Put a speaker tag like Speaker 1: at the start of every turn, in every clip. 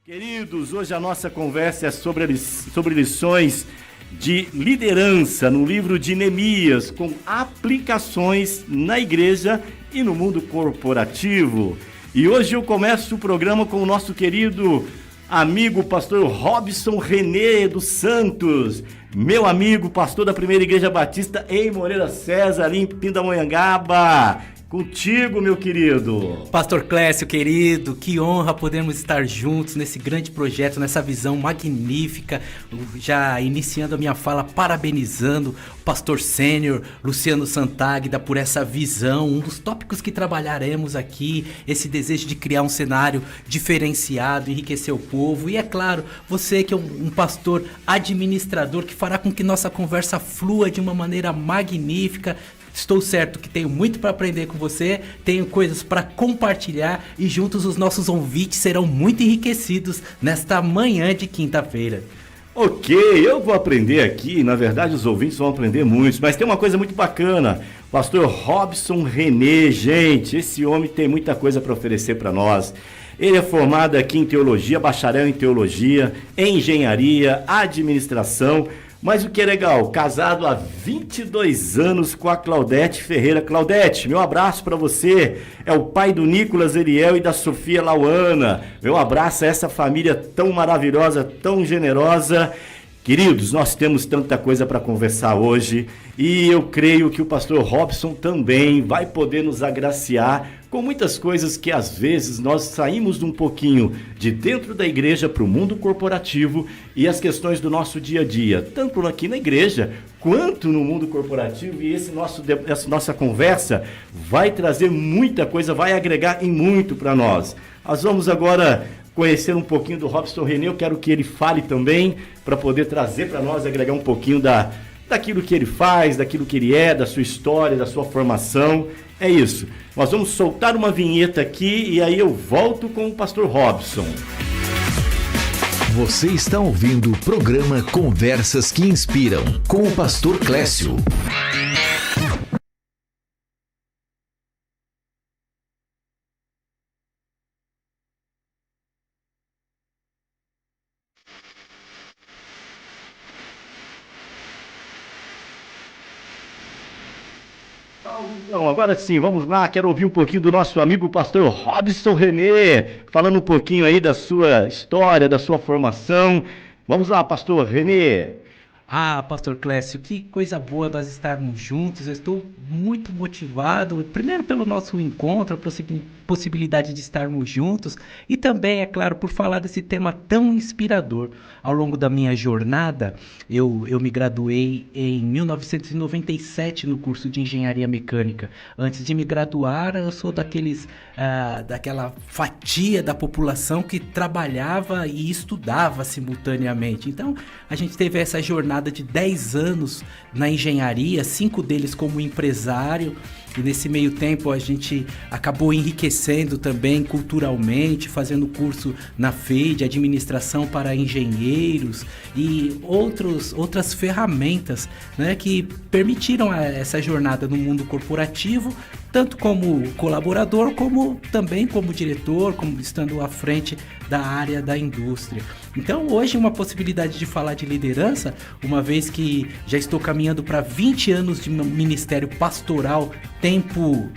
Speaker 1: Queridos, hoje a nossa conversa é sobre lições de liderança no livro de Neemias, com aplicações na igreja e no mundo corporativo. E hoje eu começo o programa com o nosso querido amigo pastor Robson René dos Santos, meu amigo pastor da Primeira Igreja Batista em Moreira César, ali em Pindamonhangaba. Contigo, meu querido.
Speaker 2: Pastor Clécio, querido, que honra podermos estar juntos nesse grande projeto, nessa visão magnífica. Já iniciando a minha fala, parabenizando o pastor sênior Luciano Santáguida por essa visão, um dos tópicos que trabalharemos aqui, esse desejo de criar um cenário diferenciado, enriquecer o povo. E é claro, você que é um pastor administrador que fará com que nossa conversa flua de uma maneira magnífica. Estou certo que tenho muito para aprender com você, tenho coisas para compartilhar e juntos os nossos ouvintes serão muito enriquecidos nesta manhã de quinta-feira.
Speaker 1: Ok, eu vou aprender aqui, na verdade os ouvintes vão aprender muito, mas tem uma coisa muito bacana, pastor Robson René, gente, esse homem tem muita coisa para oferecer para nós. Ele é formado aqui em teologia, bacharel em teologia, em engenharia, administração. Mas o que é legal, casado há 22 anos com a Claudete Ferreira. Claudete, meu abraço para você, é o pai do Nicolas Eliel e da Sofia Lauana. Meu abraço a essa família tão maravilhosa, tão generosa. Queridos, nós temos tanta coisa para conversar hoje e eu creio que o pastor Robson também vai poder nos agraciar com muitas coisas que às vezes nós saímos um pouquinho de dentro da igreja para o mundo corporativo e as questões do nosso dia a dia, tanto aqui na igreja quanto no mundo corporativo, e essa nossa conversa vai trazer muita coisa, vai agregar em muito para nós. Nós vamos agora conhecer um pouquinho do Robson René, eu quero que ele fale também, para poder trazer para nós, agregar um pouquinho daquilo que ele faz, daquilo que ele é, da sua história, da sua formação. É isso. Nós vamos soltar uma vinheta aqui e aí eu volto com o pastor Robson.
Speaker 3: Você está ouvindo o programa Conversas que Inspiram, com o pastor Clécio.
Speaker 1: Então, agora sim, vamos lá, quero ouvir um pouquinho do nosso amigo pastor Robson René, falando um pouquinho aí da sua história, da sua formação. Vamos lá, pastor René.
Speaker 2: Pastor Clécio, que coisa boa nós estarmos juntos. Eu estou muito motivado, primeiro pelo nosso encontro, a possibilidade de estarmos juntos e também, é claro, por falar desse tema tão inspirador. Ao longo da minha jornada, eu me graduei em 1997 no curso de Engenharia Mecânica. Antes de me graduar, eu sou daquela fatia da população que trabalhava e estudava simultaneamente. Então, a gente teve essa jornada de 10 anos na engenharia, 5 deles como empresário, e nesse meio tempo a gente acabou enriquecendo também culturalmente, fazendo curso na FEI de administração para engenheiros e outras ferramentas, né, que permitiram essa jornada no mundo corporativo, tanto como colaborador, como também como diretor, como estando à frente da área da indústria. Então hoje uma possibilidade de falar de liderança, uma vez que já estou caminhando para 20 anos de ministério pastoral, tempo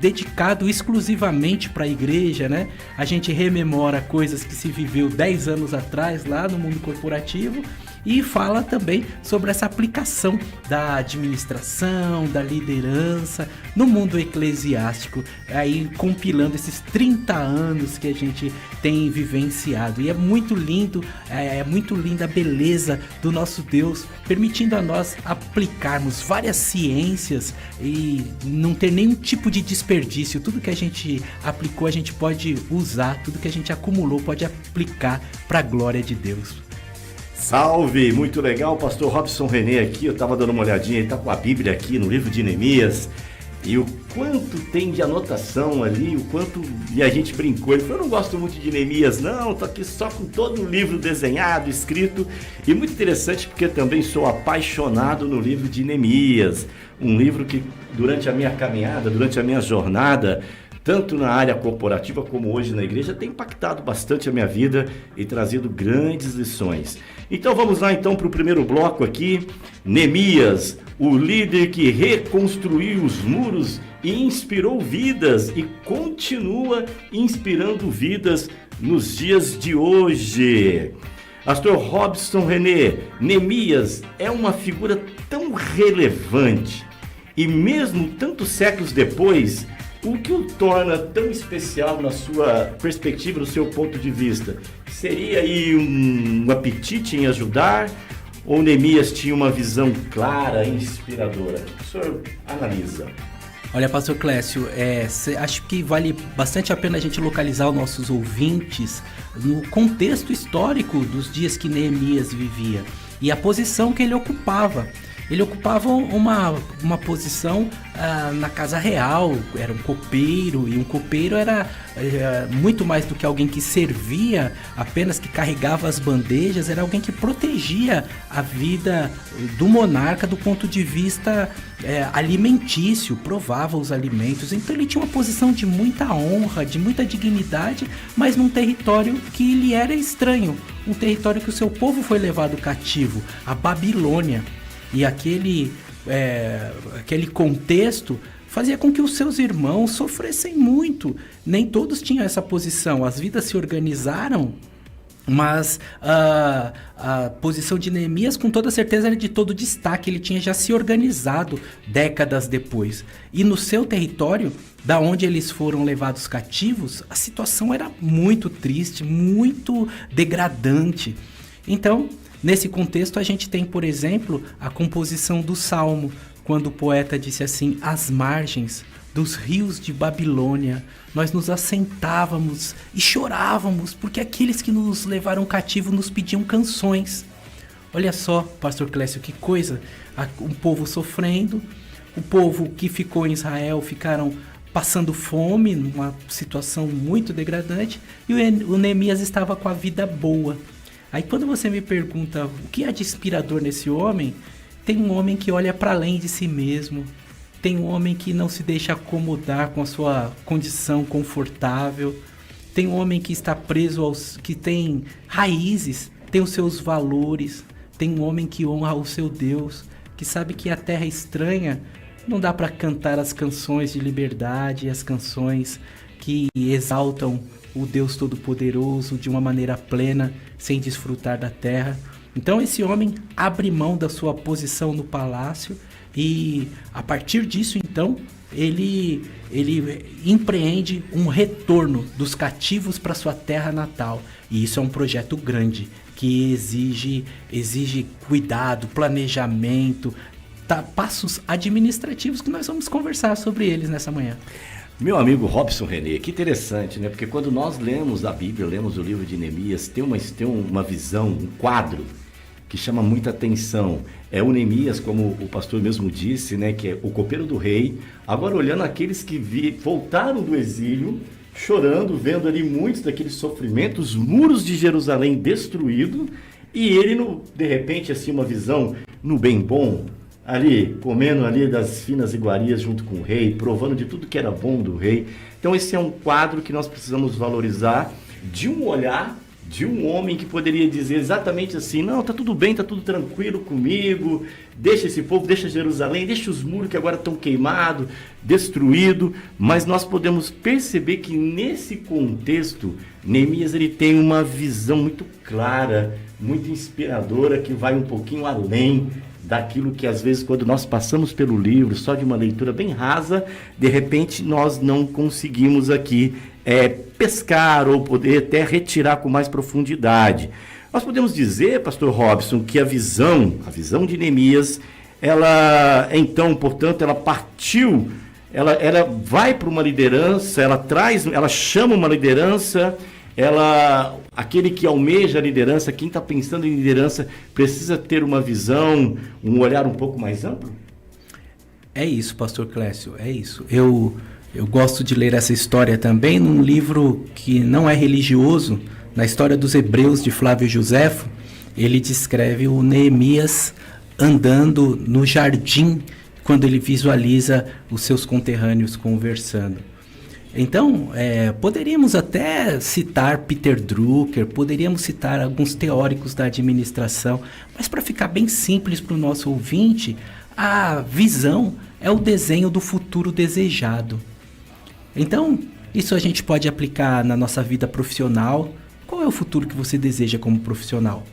Speaker 2: dedicado exclusivamente para a igreja, né? A gente rememora coisas que se viveu 10 anos atrás lá no mundo corporativo e fala também sobre essa aplicação da administração, da liderança no mundo eclesiástico, aí compilando esses 30 anos que a gente tem vivenciado. E é muito lindo, é muito linda a beleza do nosso Deus, permitindo a nós aplicarmos várias ciências e não ter nenhum tipo de desperdício. Tudo que a gente aplicou, a gente pode usar, tudo que a gente acumulou pode aplicar para a glória de Deus.
Speaker 1: Salve, muito legal, pastor Robson René aqui, eu estava dando uma olhadinha, ele está com a Bíblia aqui no livro de Neemias, e o quanto tem de anotação ali, o quanto, e a gente brincou, ele falou, eu não gosto muito de Neemias não, tô aqui só com todo o livro desenhado, escrito, e muito interessante porque também sou apaixonado no livro de Neemias, um livro que durante a minha caminhada, durante a minha jornada, tanto na área corporativa como hoje na igreja, tem impactado bastante a minha vida e trazido grandes lições. Então vamos lá então para o primeiro bloco aqui. Neemias, o líder que reconstruiu os muros e inspirou vidas e continua inspirando vidas nos dias de hoje. Pastor Robson René, Neemias é uma figura tão relevante e mesmo tantos séculos depois, o que o torna tão especial na sua perspectiva, no seu ponto de vista? Seria aí um apetite em ajudar ou Neemias tinha uma visão clara e inspiradora? O senhor analisa.
Speaker 2: Olha, pastor Clécio, acho que vale bastante a pena a gente localizar os nossos ouvintes no contexto histórico dos dias que Neemias vivia e a posição que ele ocupava. Ele ocupava uma posição na casa real, era um copeiro, e um copeiro era muito mais do que alguém que servia, apenas que carregava as bandejas, era alguém que protegia a vida do monarca do ponto de vista alimentício, provava os alimentos. Então ele tinha uma posição de muita honra, de muita dignidade, mas num território que lhe era estranho, um território que o seu povo foi levado cativo, a Babilônia. E aquele contexto fazia com que os seus irmãos sofressem muito. Nem todos tinham essa posição. As vidas se organizaram, mas a posição de Neemias, com toda certeza, era de todo destaque. Ele tinha já se organizado décadas depois. E no seu território, da onde eles foram levados cativos, a situação era muito triste, muito degradante. Então, nesse contexto, a gente tem, por exemplo, a composição do Salmo, quando o poeta disse assim: às margens dos rios de Babilônia, nós nos assentávamos e chorávamos, porque aqueles que nos levaram cativo nos pediam canções. Olha só, pastor Clécio, que coisa, um povo sofrendo, o povo que ficou em Israel ficaram passando fome, numa situação muito degradante, e o Neemias estava com a vida boa. Aí quando você me pergunta o que há de inspirador nesse homem, tem um homem que olha para além de si mesmo, tem um homem que não se deixa acomodar com a sua condição confortável, tem um homem que está preso que tem raízes, tem os seus valores, tem um homem que honra o seu Deus, que sabe que a terra é estranha, não dá para cantar as canções de liberdade, as canções que exaltam o Deus Todo-Poderoso de uma maneira plena, sem desfrutar da terra. Então esse homem abre mão da sua posição no palácio e a partir disso então ele empreende um retorno dos cativos para sua terra natal. E isso é um projeto grande que exige cuidado, planejamento, passos administrativos que nós vamos conversar sobre eles nessa manhã.
Speaker 1: Meu amigo Robson René, que interessante, né? Porque quando nós lemos a Bíblia, lemos o livro de Neemias, tem uma visão, um quadro que chama muita atenção. É o Neemias, como o pastor mesmo disse, né? Que é o copeiro do rei. Agora olhando aqueles que voltaram do exílio, chorando, vendo ali muitos daqueles sofrimentos, muros de Jerusalém destruídos, e ele, de repente, assim, uma visão no bem bom, ali, comendo ali das finas iguarias junto com o rei, provando de tudo que era bom do rei. Então esse é um quadro que nós precisamos valorizar, de um olhar de um homem que poderia dizer exatamente assim: não, tá tudo bem, tá tudo tranquilo comigo, deixa esse povo, deixa Jerusalém, deixa os muros que agora estão queimados, destruídos. Mas nós podemos perceber que nesse contexto, Neemias ele tem uma visão muito clara, muito inspiradora, que vai um pouquinho além daquilo que às vezes quando nós passamos pelo livro, só de uma leitura bem rasa, de repente nós não conseguimos aqui pescar ou poder até retirar com mais profundidade. Nós podemos dizer, pastor Robson, que a visão de Neemias, ela então, portanto, ela partiu, ela vai para uma liderança, ela chama uma liderança, aquele que almeja a liderança, quem está pensando em liderança, precisa ter uma visão, um olhar um pouco mais amplo?
Speaker 2: É isso, pastor Clécio, é isso. Eu gosto de ler essa história também num livro que não é religioso, na história dos Hebreus de Flávio Joséfo. Ele descreve o Neemias andando no jardim quando ele visualiza os seus conterrâneos conversando. Então, poderíamos até citar Peter Drucker, poderíamos citar alguns teóricos da administração, mas para ficar bem simples para o nosso ouvinte, a visão é o desenho do futuro desejado. Então, isso a gente pode aplicar na nossa vida profissional. Qual é o futuro que você deseja como profissional?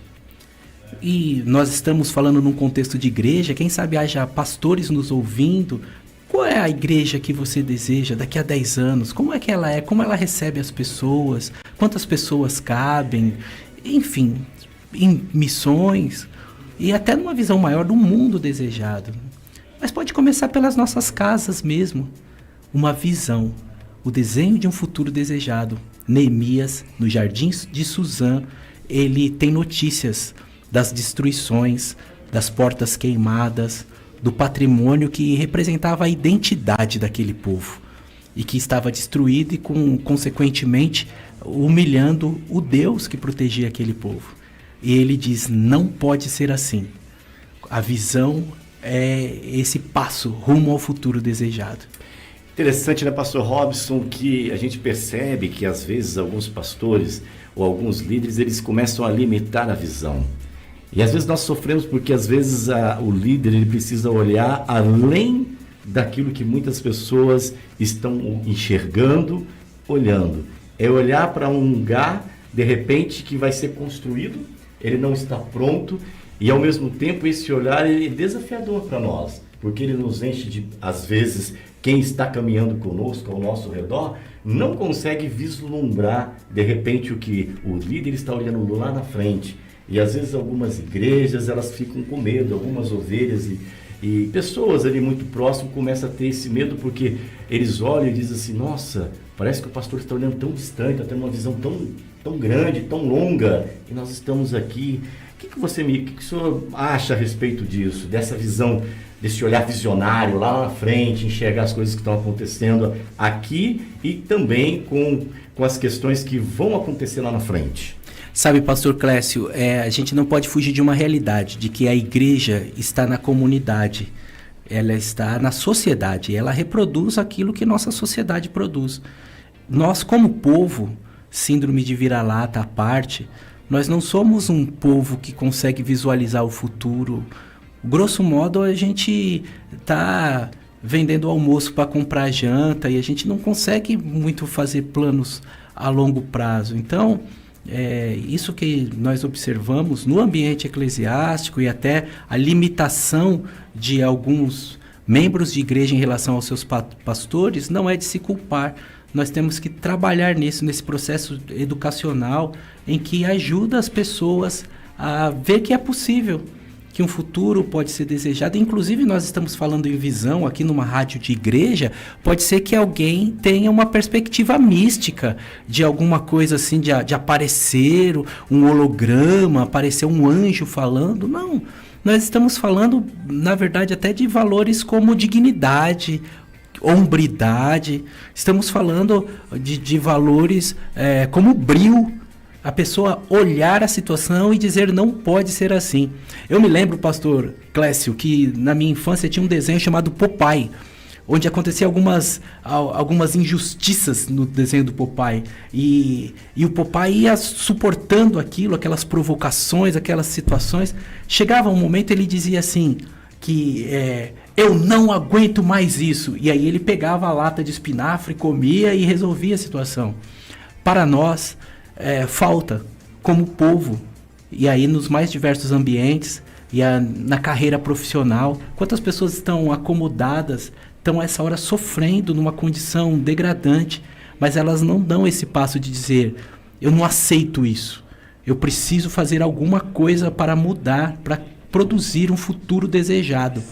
Speaker 2: E nós estamos falando num contexto de igreja, quem sabe haja pastores nos ouvindo. Qual é a igreja que você deseja daqui a 10 anos? Como é que ela é? Como ela recebe as pessoas? Quantas pessoas cabem? Enfim, em missões e até numa visão maior do mundo desejado. Mas pode começar pelas nossas casas mesmo. Uma visão, o desenho de um futuro desejado. Neemias, no Jardim de Suzã, ele tem notícias das destruições, das portas queimadas, do patrimônio que representava a identidade daquele povo e que estava destruído e, consequentemente, humilhando o Deus que protegia aquele povo. E ele diz, não pode ser assim. A visão é esse passo rumo ao futuro desejado.
Speaker 1: Interessante, né, pastor Robson, que a gente percebe que às vezes alguns pastores ou alguns líderes, eles começam a limitar a visão. E às vezes nós sofremos porque às vezes o líder ele precisa olhar além daquilo que muitas pessoas estão enxergando, olhando. É olhar para um lugar, de repente, que vai ser construído, ele não está pronto, e ao mesmo tempo esse olhar ele é desafiador para nós, porque ele nos enche de, às vezes, quem está caminhando conosco ao nosso redor, não consegue vislumbrar, de repente, o que o líder está olhando lá na frente. E às vezes algumas igrejas, elas ficam com medo, algumas ovelhas e pessoas ali muito próximas começam a ter esse medo porque eles olham e dizem assim, nossa, parece que o pastor está olhando tão distante, está tendo uma visão tão grande, tão longa, e nós estamos aqui. O que o senhor acha a respeito disso, dessa visão, desse olhar visionário lá na frente, enxergar as coisas que estão acontecendo aqui e também com as questões que vão acontecer lá na frente?
Speaker 2: Sabe, pastor Clécio, a gente não pode fugir de uma realidade, de que a igreja está na comunidade, ela está na sociedade, ela reproduz aquilo que nossa sociedade produz. Nós, como povo, síndrome de vira-lata à parte, nós não somos um povo que consegue visualizar o futuro. Grosso modo, a gente está vendendo almoço para comprar janta e a gente não consegue muito fazer planos a longo prazo. Então, isso que nós observamos no ambiente eclesiástico e até a limitação de alguns membros de igreja em relação aos seus pastores não é de se culpar. Nós temos que trabalhar nesse processo educacional em que ajuda as pessoas a ver que é possível, que um futuro pode ser desejado. Inclusive, nós estamos falando em visão aqui numa rádio de igreja, pode ser que alguém tenha uma perspectiva mística de alguma coisa assim, de aparecer um holograma, aparecer um anjo falando. Não, nós estamos falando, na verdade, até de valores como dignidade, hombridade, estamos falando de valores como brio. A pessoa olhar a situação e dizer não pode ser assim. Eu me lembro, pastor Clécio, que na minha infância tinha um desenho chamado Popeye, onde acontecia algumas injustiças no desenho do Popeye. E o Popeye ia suportando aquilo, aquelas provocações, aquelas situações. Chegava um momento ele dizia assim, que eu não aguento mais isso. E aí ele pegava a lata de espinafre, comia e resolvia a situação. Para nós, falta como povo, e aí nos mais diversos ambientes, e na carreira profissional, quantas pessoas estão acomodadas, estão a essa hora sofrendo numa condição degradante, mas elas não dão esse passo de dizer, eu não aceito isso, eu preciso fazer alguma coisa para mudar, para produzir um futuro desejado.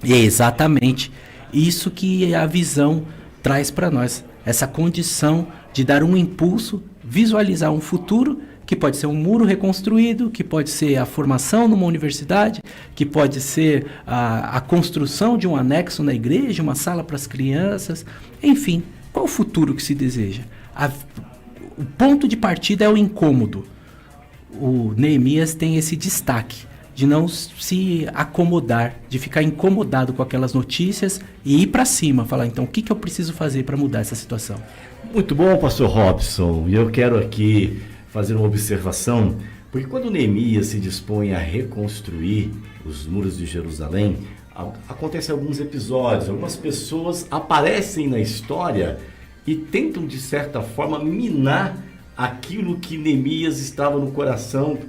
Speaker 2: E é exatamente isso que a visão traz para nós, essa condição de dar um impulso, visualizar um futuro que pode ser um muro reconstruído, que pode ser a formação numa universidade, que pode ser a construção de um anexo na igreja, uma sala para as crianças. Enfim, qual o futuro que se deseja? O ponto de partida é o incômodo. O Neemias tem esse destaque de não se acomodar, de ficar incomodado com aquelas notícias e ir para cima, falar, então, o que eu preciso fazer para mudar essa situação?
Speaker 1: Muito bom, pastor Robson. E eu quero aqui fazer uma observação, porque quando Neemias se dispõe a reconstruir os muros de Jerusalém, acontecem alguns episódios, algumas pessoas aparecem na história e tentam, de certa forma, minar aquilo que Neemias estava no coração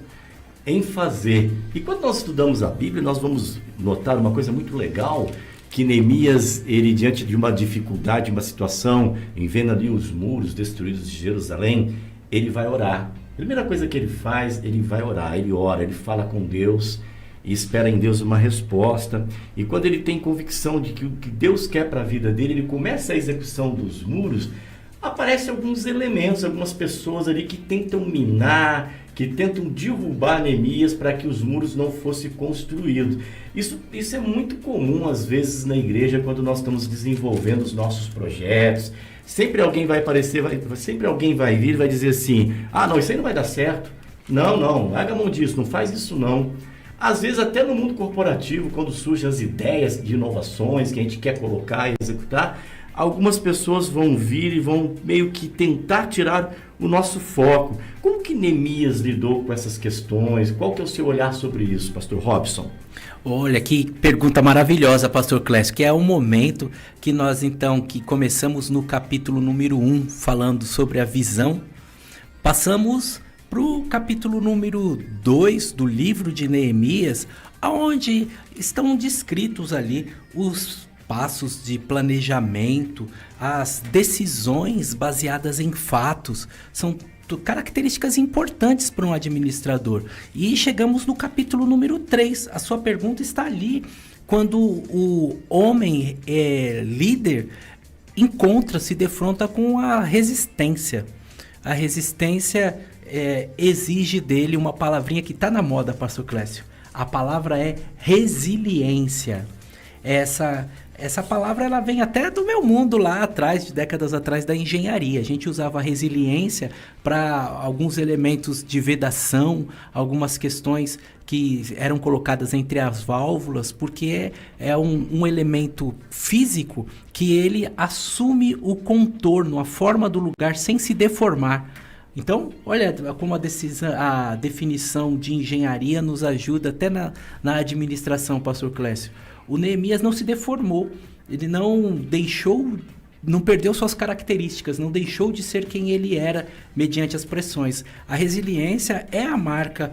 Speaker 1: em fazer. E quando nós estudamos a Bíblia, nós vamos notar uma coisa muito legal, que Neemias, ele diante de uma dificuldade, uma situação, em vendo ali os muros destruídos de Jerusalém, ele vai orar. A primeira coisa que ele faz, ele vai orar, ele ora, ele fala com Deus e espera em Deus uma resposta. E quando ele tem convicção de que o que Deus quer para a vida dele, ele começa a execução dos muros, aparecem alguns elementos, algumas pessoas ali que tentam minar, que tentam derrubar Neemias para que os muros não fossem construídos. Isso é muito comum às vezes na igreja quando nós estamos desenvolvendo os nossos projetos. Sempre alguém vai aparecer, sempre alguém vai vir e vai dizer assim, não, isso aí não vai dar certo. Não, larga a mão disso, não faz isso não. Às vezes até no mundo corporativo, quando surgem as ideias de inovações que a gente quer colocar e executar, algumas pessoas vão vir e vão meio que tentar tirar o nosso foco. Como que Neemias lidou com essas questões? Qual que é o seu olhar sobre isso, pastor Robson?
Speaker 2: Olha, que pergunta maravilhosa, pastor Clécio, que é o momento que nós então, que começamos no capítulo número 1, falando sobre a visão, passamos para o capítulo número 2 do livro de Neemias, onde estão descritos ali os passos de planejamento, as decisões baseadas em fatos, são características importantes para um administrador. E chegamos no capítulo número 3, a sua pergunta está ali, quando o homem líder se defronta com a resistência. A resistência exige dele uma palavrinha que está na moda, pastor Clécio. A palavra é resiliência. Essa palavra ela vem até do meu mundo lá atrás, de décadas atrás, da engenharia. A gente usava a resiliência para alguns elementos de vedação, algumas questões que eram colocadas entre as válvulas, porque é um elemento físico que ele assume o contorno, a forma do lugar sem se deformar. Então, olha como a definição de engenharia nos ajuda até na administração, pastor Clécio. O Neemias não se deformou, ele não perdeu suas características, não deixou de ser quem ele era mediante as pressões. A resiliência é a marca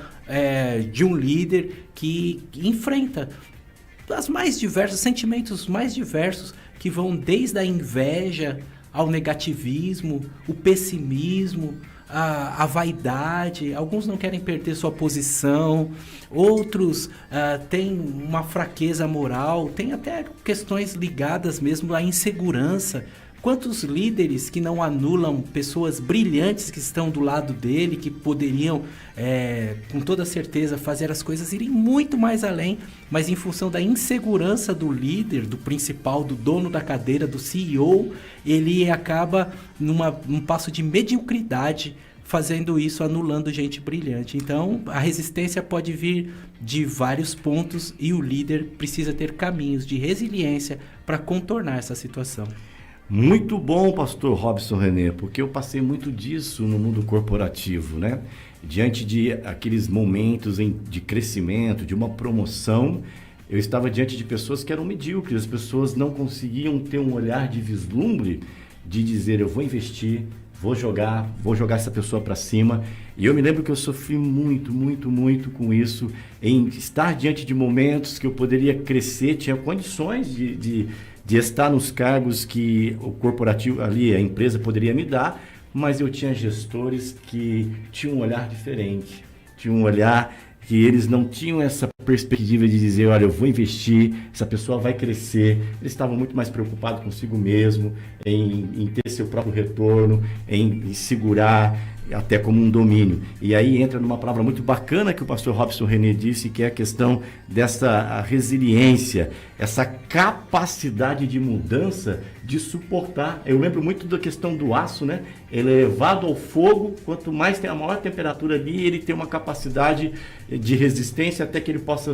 Speaker 2: de um líder que enfrenta os sentimentos mais diversos, que vão desde a inveja ao negativismo, o pessimismo, a vaidade. Alguns não querem perder sua posição, outros têm uma fraqueza moral, tem até questões ligadas mesmo à insegurança. Quantos líderes que não anulam pessoas brilhantes que estão do lado dele, que poderiam, com toda certeza, fazer as coisas irem muito mais além, mas em função da insegurança do líder, do principal, do dono da cadeira, do CEO, ele acaba num passo de mediocridade, fazendo isso, anulando gente brilhante. Então, a resistência pode vir de vários pontos e o líder precisa ter caminhos de resiliência para contornar essa situação.
Speaker 1: Muito bom, pastor Robson René, porque eu passei muito disso no mundo corporativo, né? Diante de aqueles momentos de crescimento, de uma promoção, eu estava diante de pessoas que eram medíocres, as pessoas não conseguiam ter um olhar de vislumbre, de dizer, eu vou investir, vou jogar essa pessoa para cima. E eu me lembro que eu sofri muito com isso, em estar diante de momentos que eu poderia crescer, tinha condições de estar nos cargos que o corporativo ali, a empresa poderia me dar, mas eu tinha gestores que tinham um olhar diferente, tinham um olhar que eles não tinham essa perspectiva de dizer, olha, eu vou investir, essa pessoa vai crescer. Eles estavam muito mais preocupados consigo mesmo, em ter seu próprio retorno, em segurar. até como um domínio. E aí entra numa palavra muito bacana que o pastor Robson René disse, que é a questão dessa resiliência, essa capacidade de mudança, de suportar. Eu lembro muito da questão do aço, né? Ele é levado ao fogo, quanto mais tem a maior temperatura ali, ele tem uma capacidade de resistência até que ele possa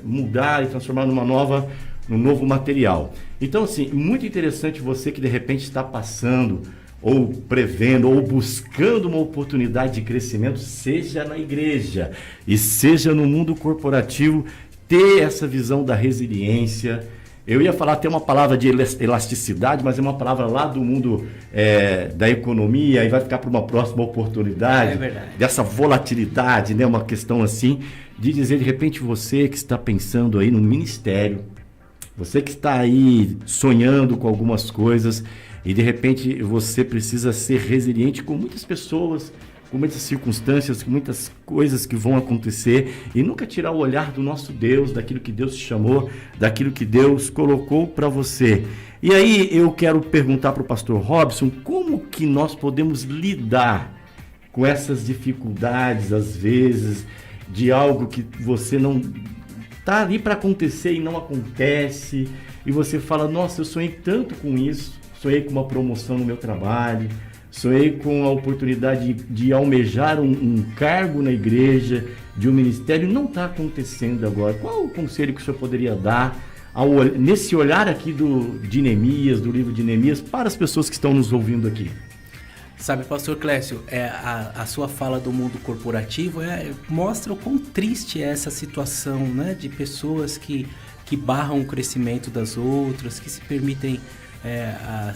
Speaker 1: mudar e transformar num novo material. Então, assim, muito interessante você que de repente está passando ou prevendo, ou buscando uma oportunidade de crescimento, seja na igreja e seja no mundo corporativo, ter essa visão da resiliência. Eu ia falar até uma palavra de elasticidade, mas é uma palavra lá do mundo da economia, e vai ficar para uma próxima oportunidade.
Speaker 2: É verdade.
Speaker 1: Dessa volatilidade, né? Uma questão assim, de dizer, de repente, você que está pensando aí no ministério, você que está aí sonhando com algumas coisas, e de repente você precisa ser resiliente com muitas pessoas, com muitas circunstâncias, com muitas coisas que vão acontecer, e nunca tirar o olhar do nosso Deus, daquilo que Deus te chamou, daquilo que Deus colocou para você. E aí eu quero perguntar para o pastor Robson, como que nós podemos lidar com essas dificuldades, às vezes, de algo que você não está ali para acontecer e não acontece, e você fala, nossa, eu sonhei tanto com isso, sonhei com uma promoção no meu trabalho, sonhei com a oportunidade de almejar um cargo na igreja, de um ministério, não está acontecendo agora. Qual o conselho que o senhor poderia dar nesse olhar aqui de Neemias, do livro de Neemias, para as pessoas que estão nos ouvindo aqui?
Speaker 2: Sabe, pastor Clécio, a sua fala do mundo corporativo mostra o quão triste é essa situação, né, de pessoas que barram o crescimento das outras, que se permitem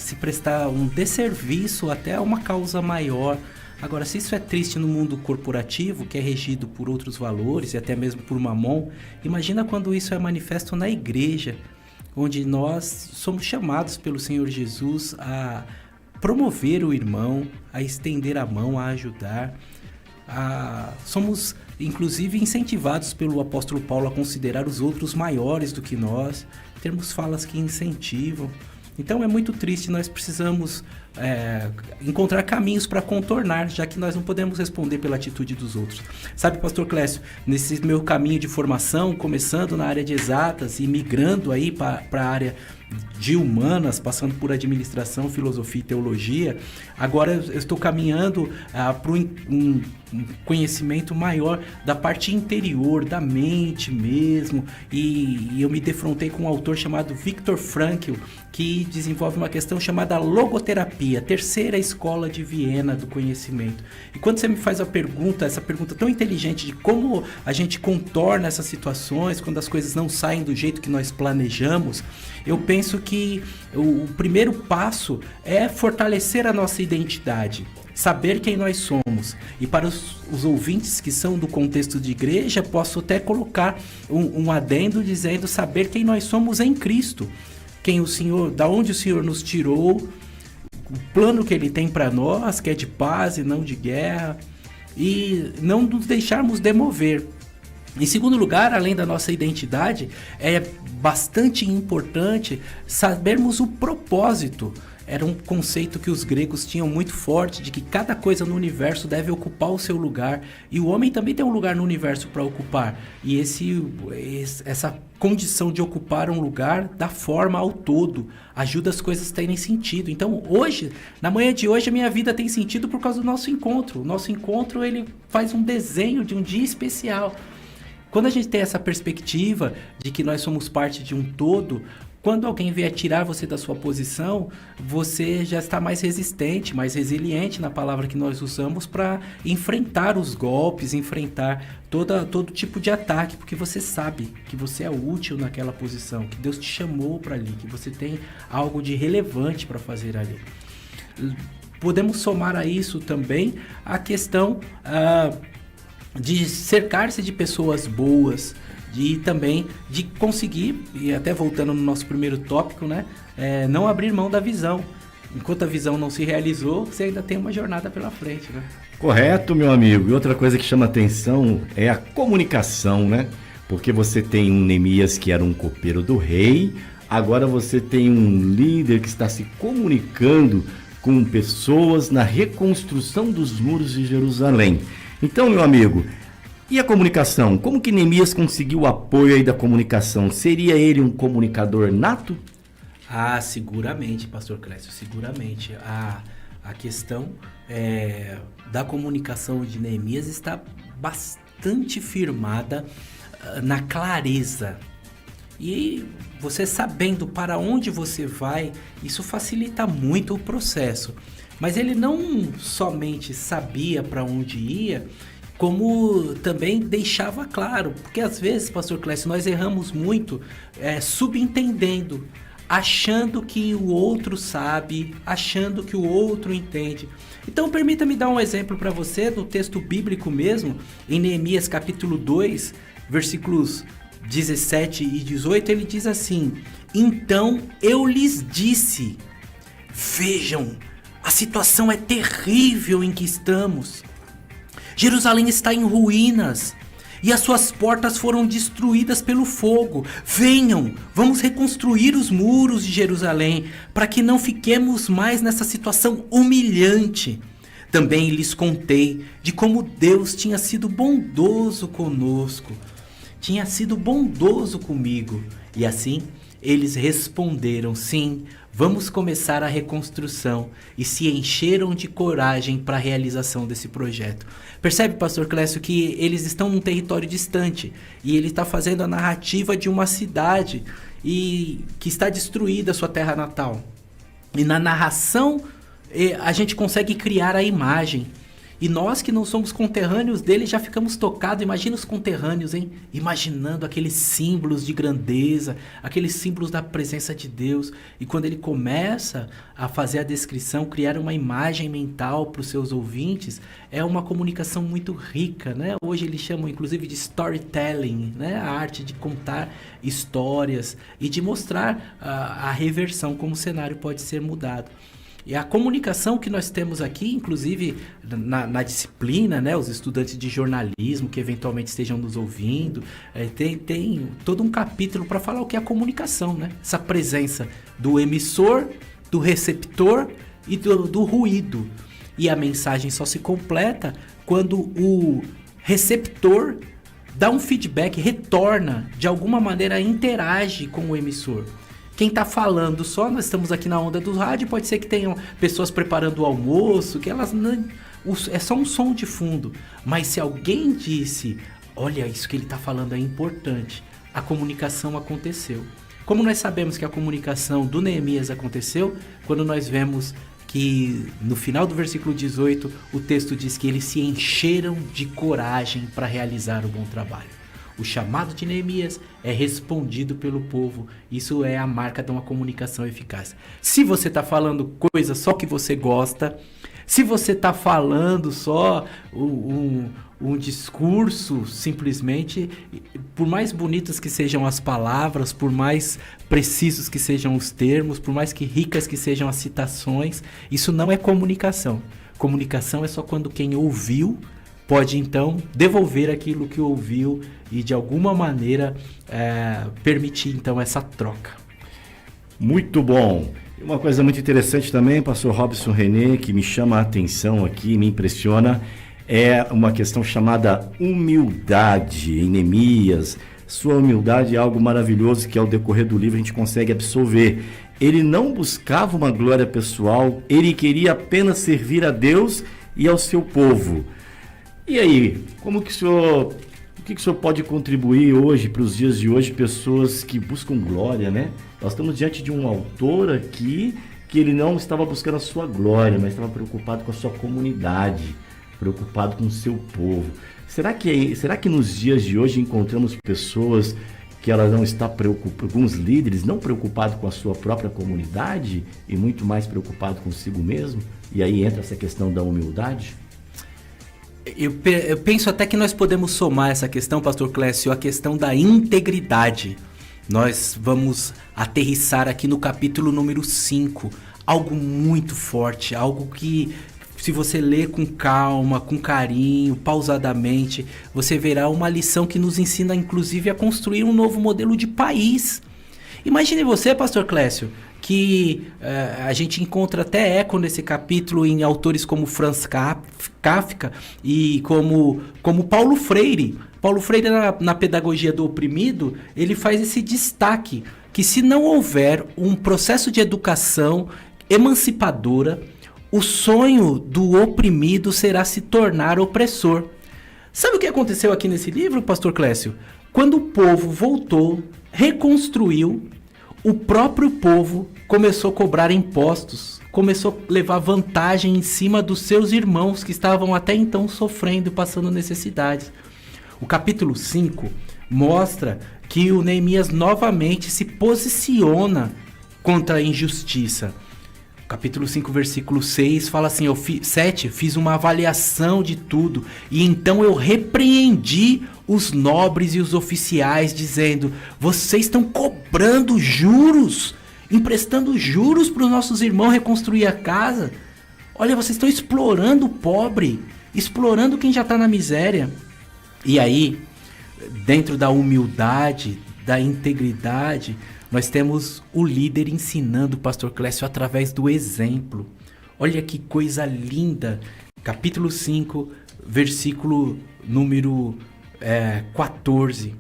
Speaker 2: se prestar um desserviço até a uma causa maior. Agora, se isso é triste no mundo corporativo, que é regido por outros valores e até mesmo por mamon, imagina quando isso é manifesto na igreja, onde nós somos chamados pelo Senhor Jesus a promover o irmão, a estender a mão, a ajudar. Somos, inclusive, incentivados pelo apóstolo Paulo a considerar os outros maiores do que nós, termos falas que incentivam. Então é muito triste, nós precisamos encontrar caminhos para contornar, já que nós não podemos responder pela atitude dos outros. Sabe, pastor Clécio, nesse meu caminho de formação, começando na área de exatas e migrando aí para a área de humanas, passando por administração, filosofia e teologia, agora eu estou caminhando para um conhecimento maior da parte interior, da mente mesmo, e eu me defrontei com um autor chamado Viktor Frankl, que desenvolve uma questão chamada logoterapia, terceira escola de Viena do conhecimento. E quando você me faz essa pergunta tão inteligente de como a gente contorna essas situações, quando as coisas não saem do jeito que nós planejamos, eu penso que o primeiro passo é fortalecer a nossa identidade, saber quem nós somos. E para os ouvintes que são do contexto de igreja, posso até colocar um adendo dizendo saber quem nós somos em Cristo, quem o Senhor, da onde o Senhor nos tirou, o plano que Ele tem para nós, que é de paz e não de guerra, e não nos deixarmos demover. Em segundo lugar, além da nossa identidade, é bastante importante sabermos o propósito. Era um conceito que os gregos tinham muito forte, de que cada coisa no universo deve ocupar o seu lugar, e o homem também tem um lugar no universo para ocupar, e essa condição de ocupar um lugar dá forma ao todo, ajuda as coisas a terem sentido. Então hoje, na manhã de hoje, a minha vida tem sentido por causa do nosso encontro. O nosso encontro, ele faz um desenho de um dia especial. Quando a gente tem essa perspectiva de que nós somos parte de um todo, quando alguém vier tirar você da sua posição, você já está mais resistente, mais resiliente na palavra que nós usamos para enfrentar os golpes, enfrentar todo tipo de ataque, porque você sabe que você é útil naquela posição, que Deus te chamou para ali, que você tem algo de relevante para fazer ali. Podemos somar a isso também a questão de cercar-se de pessoas boas, e também de conseguir, e até voltando no nosso primeiro tópico, né, não abrir mão da visão. Enquanto a visão não se realizou, você ainda tem uma jornada pela frente, né?
Speaker 1: Correto, meu amigo. E outra coisa que chama atenção é a comunicação, né? Porque você tem um Neemias que era um copeiro do rei, agora você tem um líder que está se comunicando com pessoas na reconstrução dos muros de Jerusalém. Então, meu amigo, e a comunicação? Como que Neemias conseguiu o apoio aí da comunicação? Seria ele um comunicador nato?
Speaker 2: Ah, seguramente, pastor Clécio, seguramente. A questão da comunicação de Neemias está bastante firmada na clareza. E você sabendo para onde você vai, isso facilita muito o processo. Mas ele não somente sabia para onde ia, como também deixava claro. Porque às vezes, pastor Clécio, nós erramos muito subentendendo, achando que o outro sabe, achando que o outro entende. Então permita-me dar um exemplo para você do texto bíblico mesmo, em Neemias capítulo 2, versículos 17 e 18, ele diz assim: então eu lhes disse, vejam, a situação é terrível em que estamos. Jerusalém está em ruínas e as suas portas foram destruídas pelo fogo. Venham, vamos reconstruir os muros de Jerusalém para que não fiquemos mais nessa situação humilhante. Também lhes contei de como Deus tinha sido bondoso conosco, tinha sido bondoso comigo. E assim eles responderam: sim, vamos começar a reconstrução, e se encheram de coragem para a realização desse projeto. Percebe, pastor Clécio, que eles estão num território distante e ele está fazendo a narrativa de uma cidade e que está destruída, sua terra natal. E na narração a gente consegue criar a imagem. E nós que não somos conterrâneos dele já ficamos tocados. Imagina os conterrâneos, hein? Imaginando aqueles símbolos de grandeza, aqueles símbolos da presença de Deus. E quando ele começa a fazer a descrição, criar uma imagem mental para os seus ouvintes, é uma comunicação muito rica, né? Hoje eles chamam inclusive de storytelling, né? A arte de contar histórias e de mostrar a reversão, como o cenário pode ser mudado. E a comunicação que nós temos aqui, inclusive na disciplina, né, os estudantes de jornalismo que eventualmente estejam nos ouvindo, tem todo um capítulo para falar o que é a comunicação, né? Essa presença do emissor, do receptor e do ruído. E a mensagem só se completa quando o receptor dá um feedback, retorna, de alguma maneira interage com o emissor. Quem está falando só, nós estamos aqui na onda do rádio, pode ser que tenham pessoas preparando o almoço, que elas não, é só um som de fundo. Mas se alguém disse, olha, isso que ele está falando é importante, a comunicação aconteceu. Como nós sabemos que a comunicação do Neemias aconteceu? Quando nós vemos que no final do versículo 18, o texto diz que eles se encheram de coragem para realizar o bom trabalho. O chamado de Neemias é respondido pelo povo. Isso é a marca de uma comunicação eficaz. Se você está falando coisa só que você gosta, se você está falando só um discurso, simplesmente, por mais bonitas que sejam as palavras, por mais precisos que sejam os termos, por mais que ricas que sejam as citações, isso não é comunicação. Comunicação é só quando quem ouviu pode então devolver aquilo que ouviu e de alguma maneira permitir então essa troca.
Speaker 1: Muito bom. Uma coisa muito interessante também, pastor Robson René, que me chama a atenção aqui, me impressiona, é uma questão chamada humildade em Neemias. Sua humildade é algo maravilhoso que ao decorrer do livro a gente consegue absorver. Ele não buscava uma glória pessoal, ele queria apenas servir a Deus e ao seu povo. E aí, o que o senhor pode contribuir hoje, para os dias de hoje, pessoas que buscam glória, né? Nós estamos diante de um autor aqui que ele não estava buscando a sua glória, mas estava preocupado com a sua comunidade, preocupado com o seu povo. Será que nos dias de hoje encontramos pessoas que elas não estão preocupadas, alguns líderes não preocupados com a sua própria comunidade e muito mais preocupados consigo mesmo? E aí entra essa questão da humildade?
Speaker 2: Eu penso até que nós podemos somar essa questão, pastor Clécio, a questão da integridade. Nós vamos aterrissar aqui no capítulo número 5, algo muito forte, algo que, se você ler com calma, com carinho, pausadamente, você verá uma lição que nos ensina, inclusive, a construir um novo modelo de país. Imagine você, pastor Clécio, que a gente encontra até eco nesse capítulo em autores como Franz Kafka e como Paulo Freire. Paulo Freire, na Pedagogia do Oprimido, ele faz esse destaque, que se não houver um processo de educação emancipadora, o sonho do oprimido será se tornar opressor. Sabe o que aconteceu aqui nesse livro, pastor Clécio? Quando o povo voltou, reconstruiu, o próprio povo começou a cobrar impostos, começou a levar vantagem em cima dos seus irmãos que estavam até então sofrendo e passando necessidades. O capítulo 5 mostra que o Neemias novamente se posiciona contra a injustiça. O capítulo 5, versículo 6 fala assim, 7, fiz uma avaliação de tudo e então eu repreendi os nobres e os oficiais, dizendo, vocês estão cobrando juros, emprestando juros para os nossos irmãos reconstruir a casa. Olha, vocês estão explorando o pobre, explorando quem já está na miséria. E aí, dentro da humildade, da integridade, nós temos o líder ensinando o pastor Clécio através do exemplo. Olha que coisa linda. Capítulo 5, versículo número 14.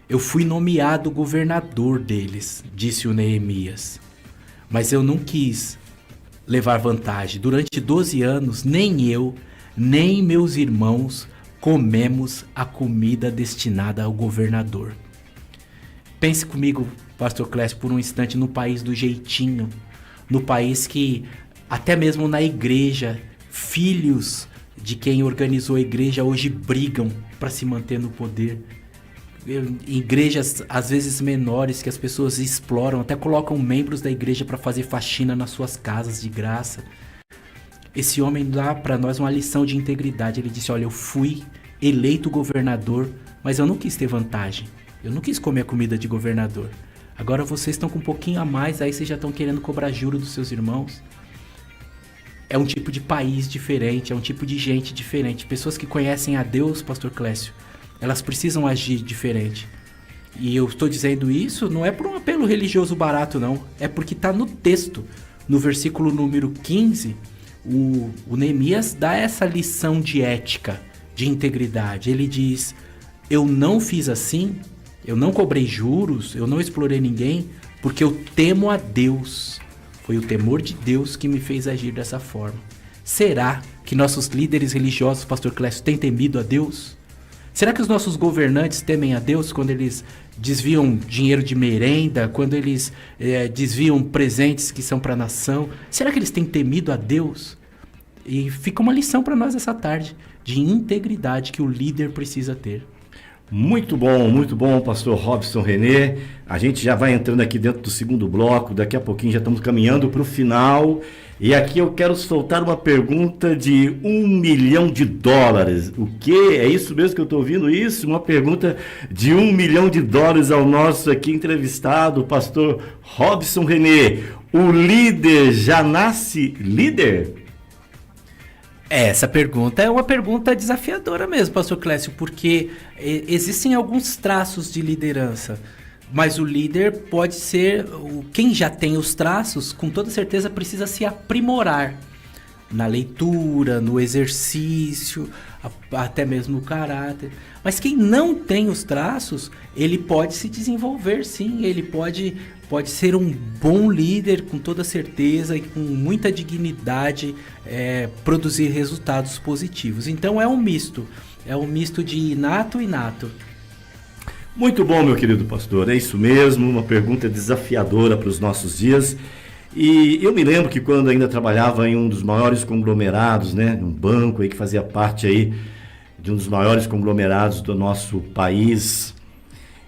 Speaker 2: Eu fui nomeado governador deles, disse o Neemias. Mas eu não quis levar vantagem. Durante 12 anos, nem eu, nem meus irmãos comemos a comida destinada ao governador. Pense comigo, pastor Clécio, por um instante no país do jeitinho, no país que até mesmo na igreja, filhos de quem organizou a igreja hoje brigam para se manter no poder. Igrejas às vezes menores que as pessoas exploram, até colocam membros da igreja para fazer faxina nas suas casas de graça. Esse homem dá para nós uma lição de integridade. Ele disse, olha, eu fui eleito governador, mas eu não quis ter vantagem. Eu não quis comer a comida de governador. Agora vocês estão com um pouquinho a mais, aí vocês já estão querendo cobrar juros dos seus irmãos. É um tipo de país diferente, é um tipo de gente diferente. Pessoas que conhecem a Deus, pastor Clécio, elas precisam agir diferente. E eu estou dizendo isso não é por um apelo religioso barato, não. É porque está no texto, no versículo número 15, o Neemias dá essa lição de ética, de integridade. Ele diz, eu não fiz assim, eu não cobrei juros, eu não explorei ninguém, porque eu temo a Deus. Foi o temor de Deus que me fez agir dessa forma. Será que nossos líderes religiosos, pastor Clécio, têm temido a Deus? Será que os nossos governantes temem a Deus quando eles desviam dinheiro de merenda, quando eles desviam presentes que são para a nação? Será que eles têm temido a Deus? E fica uma lição para nós essa tarde de integridade que o líder precisa ter.
Speaker 1: Muito bom, pastor Robson René. A gente já vai entrando aqui dentro do segundo bloco, daqui a pouquinho já estamos caminhando para o final. E aqui eu quero soltar uma pergunta de $1 milhão. O quê? É isso mesmo que eu estou ouvindo? Isso? Uma pergunta de $1 milhão ao nosso aqui entrevistado, o pastor Robson René. O líder já nasce líder?
Speaker 2: Essa pergunta é uma pergunta desafiadora mesmo, pastor Clécio, porque existem alguns traços de liderança, mas o líder pode ser, quem já tem os traços, com toda certeza precisa se aprimorar na leitura, no exercício, até mesmo no caráter. Mas quem não tem os traços, ele pode se desenvolver sim, ele pode ser um bom líder com toda certeza e com muita dignidade, produzir resultados positivos. Então é um misto de inato e nato.
Speaker 1: Muito bom, meu querido pastor, é isso mesmo, uma pergunta desafiadora para os nossos dias. E eu me lembro que quando ainda trabalhava em um dos maiores conglomerados, né, um banco aí que fazia parte aí de um dos maiores conglomerados do nosso país,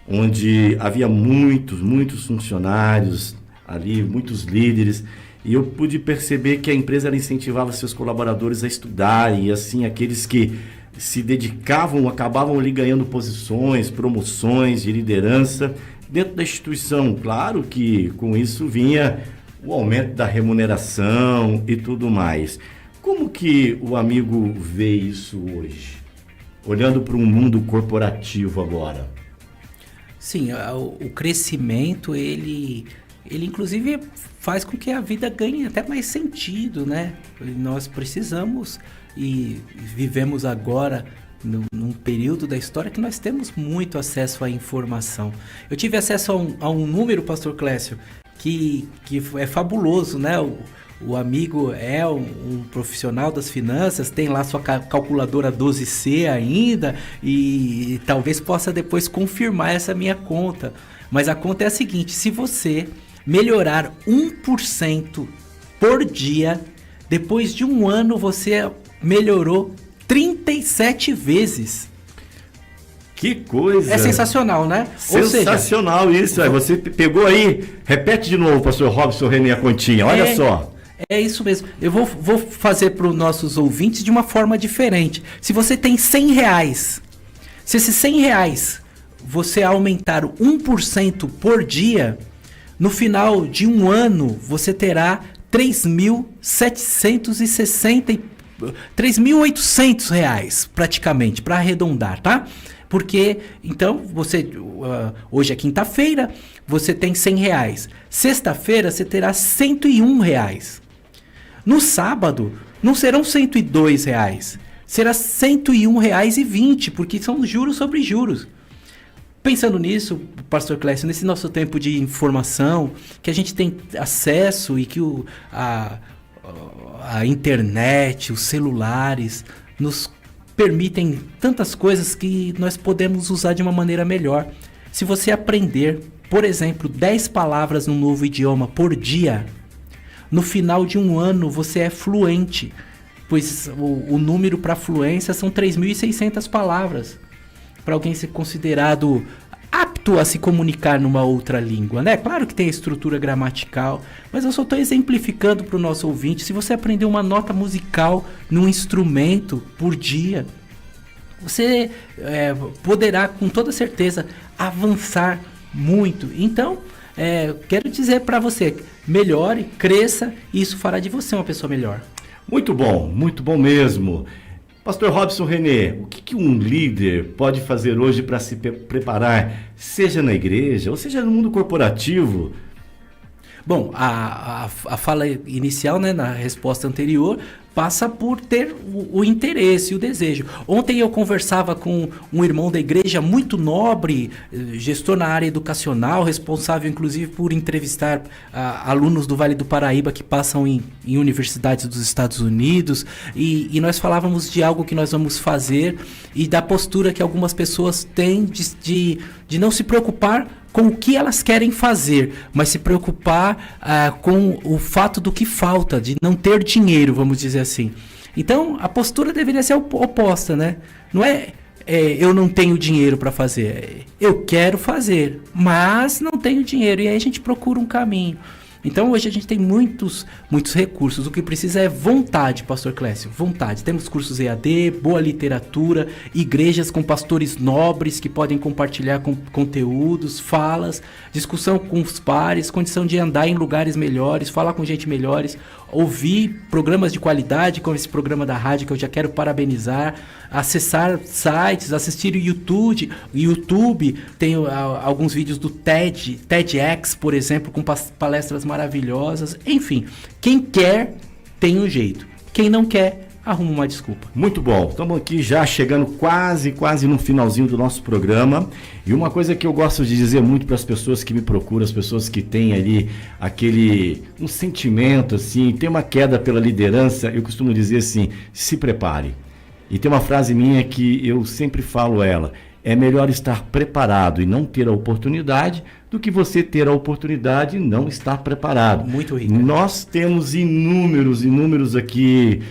Speaker 1: onde havia muitos funcionários ali, muitos líderes, e eu pude perceber que a empresa ela incentivava seus colaboradores a estudarem, e assim, aqueles que se dedicavam, acabavam ali ganhando posições, promoções de liderança dentro da instituição. Claro que com isso vinha o aumento da remuneração e tudo mais. Como que o amigo vê isso hoje? Olhando para um mundo corporativo agora.
Speaker 2: Sim, o crescimento, ele ele inclusive faz com que a vida ganhe até mais sentido, né? Nós precisamos e vivemos agora num período da história que nós temos muito acesso à informação. Eu tive acesso a um número, Pastor Clécio, que é fabuloso, né? O amigo é um profissional das finanças, tem lá sua calculadora 12C ainda e talvez possa depois confirmar essa minha conta. Mas a conta é a seguinte: se você melhorar 1% por dia, depois de um ano você melhorou 37 vezes.
Speaker 1: Que coisa!
Speaker 2: É sensacional, né?
Speaker 1: Sensacional. Ou seja, isso. Aí você pegou aí, repete de novo, pastor Robson René, a continha, olha só.
Speaker 2: É isso mesmo. Eu vou fazer para os nossos ouvintes de uma forma diferente. Se você tem R$100, se esses R$100 você aumentar 1% por dia, no final de um ano você terá R$3.800 praticamente, para arredondar, tá? Porque, então, hoje é quinta-feira, você tem R$100. Sexta-feira você terá R$101. No sábado, não serão R$102, será R$101,20, porque são juros sobre juros. Pensando nisso, pastor Clécio, nesse nosso tempo de informação, que a gente tem acesso e que a internet, os celulares, nos permitem tantas coisas que nós podemos usar de uma maneira melhor. Se você aprender, por exemplo, 10 palavras num novo idioma por dia, no final de um ano você é fluente, pois o número para fluência são 3.600 palavras. Para alguém ser considerado apto a se comunicar numa outra língua, né? Claro que tem a estrutura gramatical, mas eu só estou exemplificando para o nosso ouvinte. Se você aprender uma nota musical num instrumento por dia, você poderá com toda certeza avançar muito. Então, quero dizer para você, melhore, cresça, e isso fará de você uma pessoa melhor.
Speaker 1: Muito bom mesmo. Pastor Robson René, o que um líder pode fazer hoje para se preparar, seja na igreja ou seja no mundo corporativo?
Speaker 2: Bom, a fala inicial, né, na resposta anterior, passa por ter o interesse e o desejo. Ontem eu conversava com um irmão da igreja muito nobre, gestor na área educacional, responsável inclusive por entrevistar alunos do Vale do Paraíba que passam em universidades dos Estados Unidos, e nós falávamos de algo que nós vamos fazer e da postura que algumas pessoas têm de não se preocupar com o que elas querem fazer, mas se preocupar com o fato do que falta, de não ter dinheiro, vamos dizer assim. Então, a postura deveria ser oposta, né? Não é eu não tenho dinheiro para fazer, eu quero fazer, mas não tenho dinheiro, e aí a gente procura um caminho. Então hoje a gente tem muitos recursos, o que precisa é vontade, pastor Clécio, vontade. Temos cursos EAD, boa literatura, igrejas com pastores nobres que podem compartilhar conteúdos, falas, discussão com os pares, condição de andar em lugares melhores, falar com gente melhores, ouvir programas de qualidade como esse programa da rádio que eu já quero parabenizar, acessar sites, assistir o YouTube, tem alguns vídeos do TEDx, por exemplo, com palestras maravilhosas. Enfim, quem quer tem um jeito, quem não quer arruma uma desculpa.
Speaker 1: Muito bom, estamos aqui já chegando quase no finalzinho do nosso programa, e uma coisa que eu gosto de dizer muito para as pessoas que me procuram, as pessoas que têm ali um sentimento assim, tem uma queda pela liderança, eu costumo dizer assim: se prepare. E tem uma frase minha que eu sempre falo ela: é melhor estar preparado e não ter a oportunidade do que você ter a oportunidade e não estar preparado.
Speaker 2: Muito rico.
Speaker 1: Nós temos inúmeros aqui,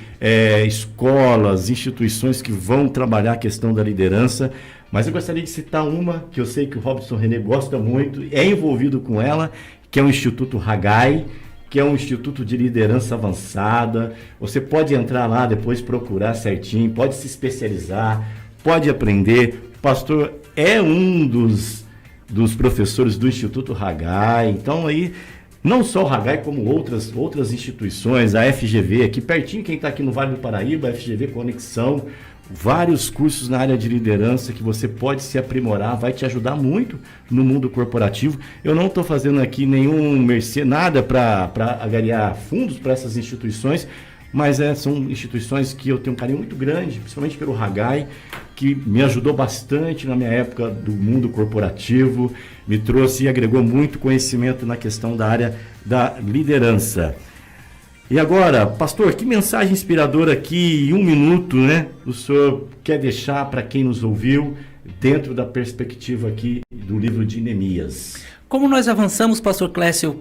Speaker 1: escolas, instituições que vão trabalhar a questão da liderança, mas eu gostaria de citar uma que eu sei que o Robson René gosta muito, é envolvido com ela, que é o Instituto Haggai, que é um instituto de liderança avançada. Você pode entrar lá depois, procurar certinho, pode se especializar, pode aprender. O pastor é um dos professores do Instituto Haggai. Então aí, não só o Haggai, como outras instituições, a FGV, aqui pertinho, quem está aqui no Vale do Paraíba, a FGV Conexão, vários cursos na área de liderança que você pode se aprimorar, vai te ajudar muito no mundo corporativo. Eu não estou fazendo aqui nenhum mercê, nada para agariar fundos para essas instituições, mas são instituições que eu tenho um carinho muito grande, principalmente pelo Haggai, que me ajudou bastante na minha época do mundo corporativo, me trouxe e agregou muito conhecimento na questão da área da liderança. E agora, pastor, que mensagem inspiradora aqui em 1 minuto, né? O senhor quer deixar para quem nos ouviu, dentro da perspectiva aqui do livro de Neemias?
Speaker 2: Como nós avançamos, pastor Clécio,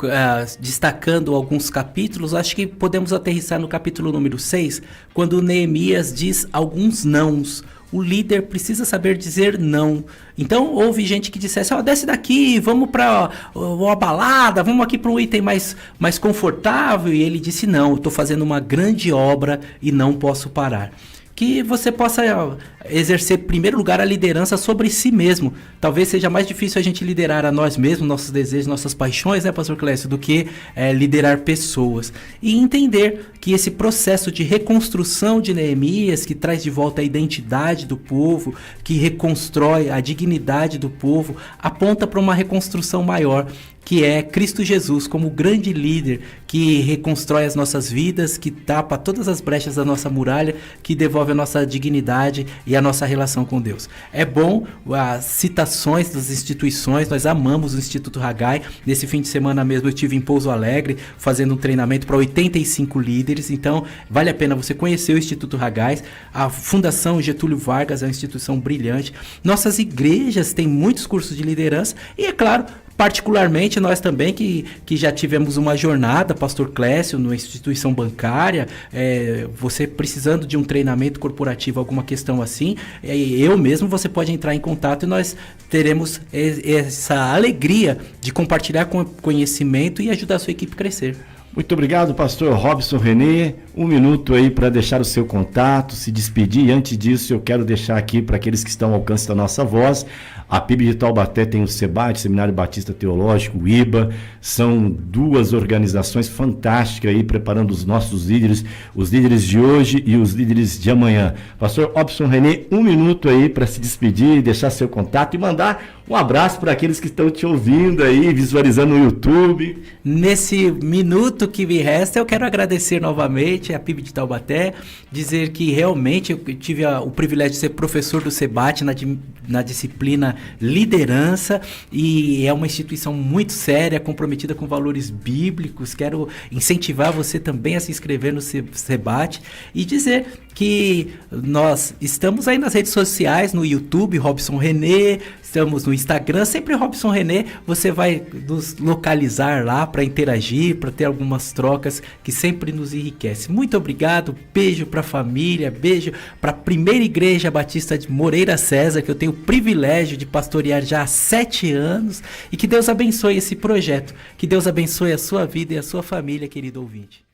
Speaker 2: destacando alguns capítulos, acho que podemos aterrissar no capítulo número 6, quando Neemias diz alguns nãos. O líder precisa saber dizer não. Então, houve gente que dissesse, desce daqui, vamos para uma balada, vamos aqui para um item mais confortável. E ele disse, não, eu estou fazendo uma grande obra e não posso parar. Que você possa exercer, em primeiro lugar, a liderança sobre si mesmo. Talvez seja mais difícil a gente liderar a nós mesmos, nossos desejos, nossas paixões, né, pastor Clécio, do que liderar pessoas. E entender que esse processo de reconstrução de Neemias, que traz de volta a identidade do povo, que reconstrói a dignidade do povo, aponta para uma reconstrução maior, que é Cristo Jesus como o grande líder que reconstrói as nossas vidas, que tapa todas as brechas da nossa muralha, que devolve a nossa dignidade e a nossa relação com Deus. É bom as citações das instituições, nós amamos o Instituto Haggai. Nesse fim de semana mesmo eu estive em Pouso Alegre fazendo um treinamento para 85 líderes, então vale a pena você conhecer o Instituto Haggai. A Fundação Getúlio Vargas é uma instituição brilhante. Nossas igrejas têm muitos cursos de liderança e, é claro, particularmente nós também que já tivemos uma jornada, pastor Clécio, numa instituição bancária, você precisando de um treinamento corporativo, alguma questão assim, eu mesmo, você pode entrar em contato e nós teremos essa alegria de compartilhar conhecimento e ajudar a sua equipe a crescer.
Speaker 1: Muito obrigado, pastor Robson Renê. 1 minuto aí para deixar o seu contato, se despedir. E antes disso, eu quero deixar aqui para aqueles que estão ao alcance da nossa voz. A PIB de Taubaté tem o SEBAT, Seminário Batista Teológico, o IBA. São 2 organizações fantásticas aí preparando os nossos líderes, os líderes de hoje e os líderes de amanhã. Pastor Robson Renê, 1 minuto aí para se despedir, deixar seu contato e mandar um abraço para aqueles que estão te ouvindo aí, visualizando no YouTube.
Speaker 2: Nesse minuto que me resta, eu quero agradecer novamente a PIB de Taubaté, dizer que realmente eu tive o privilégio de ser professor do SEBAT na disciplina liderança, e é uma instituição muito séria, comprometida com valores bíblicos. Quero incentivar você também a se inscrever no SEBAT e dizer que nós estamos aí nas redes sociais, no YouTube, Robson Renê, estamos no Instagram, sempre Robson Renê, você vai nos localizar lá para interagir, para ter algumas trocas que sempre nos enriquece. Muito obrigado, beijo para a família, beijo para a primeira igreja batista de Moreira César, que eu tenho o privilégio de pastorear já há 7 anos, e que Deus abençoe esse projeto, que Deus abençoe a sua vida e a sua família, querido ouvinte.